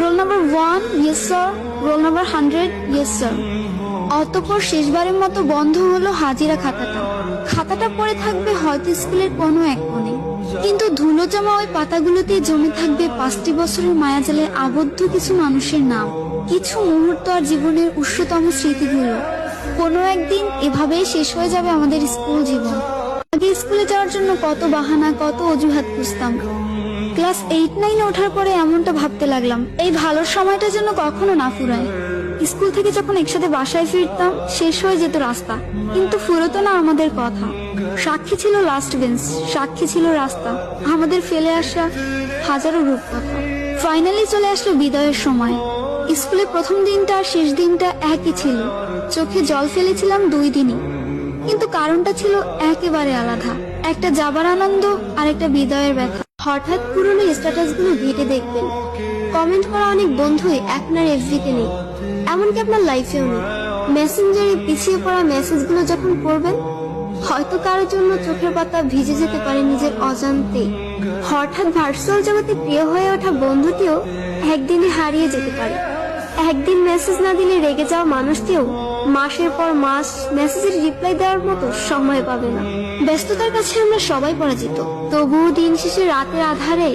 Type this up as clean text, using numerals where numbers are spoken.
Roll number 1, yes sir. Roll number 100, yes sir. অতঃপর শেষবারের মতো বন্ধ হলো হাজিরা খাতাটা। খাতাটা পড়ে থাকবে হয়তো স্কুলের কোনো এক কোণে, কিন্তু ধুলো জমা ওই পাতাগুলোতেই জমে থাকবে 5টি বছরের মায়াজালে আবদ্ধ কিছু মানুষের নাম, কিছু মুহূর্ত আর জীবনের উষ্ণতম স্মৃতিগুলো। কোনো একদিন এভাবেই শেষ হয়ে যাবে আমাদের স্কুল জীবন। আগে স্কুলে যাওয়ার জন্য কত বাহানা, কত অজুহাত খুঁজতাম। ক্লাস 8-9 ওঠার পরে এমনটা ভাবতে লাগলাম, এই ভালো সময়টা যেন কখনো না ফুরায়। স্কুল থেকে যখন একসাথে বাসায় ফিরতাম, শেষ হয়ে যেত রাস্তা, কিন্তু ফুরতো না আমাদের কথা। সাক্ষী ছিল লাস্ট বেঞ্চ, সাক্ষী ছিল রাস্তা, আমাদের ফেলে আসা হাজারো রূপকথা। ফাইনালি চলে আসলো বিদায়ের সময়। স্কুলে প্রথম দিনটা আর শেষ দিনটা একই ছিল। চোখে জল ফেলেছিলাম 2 দিনই, কিন্তু কারণটা ছিল একেবারে আলাদা। একটা যাবার আনন্দ আর একটা বিদায়ের ব্যথা। হঠাৎ পুরনো স্ট্যাটাস গুলো ঘেটে দেখবেন, কমেন্ট করা অনেক বন্ধুই আপনার এফবিতে নেই, এমনকি আপনার লাইফেও নেই। মেসেঞ্জারে পিছিয়ে পড়া মেসেজগুলো যখন পড়বেন, হয়তো কারোর জন্য চোখের পাতা ভিজে যেতে পারে নিজের অজান্তেই। হঠাৎ ভার্চুয়াল জগতে প্রিয় হয়ে ওঠা বন্ধুটিও একদিনে হারিয়ে যেতে পারে। একদিন মেসেজ না দিলে রেগে যাওয়া মানুষটিও মাসের পর মাস মেসেজের রিপ্লাই দেওয়ার মতো সময় পাবে না। ব্যস্ততার কাছে আমরা সবাই পরাজিত, তবুও দিন শেষে রাতের আধারে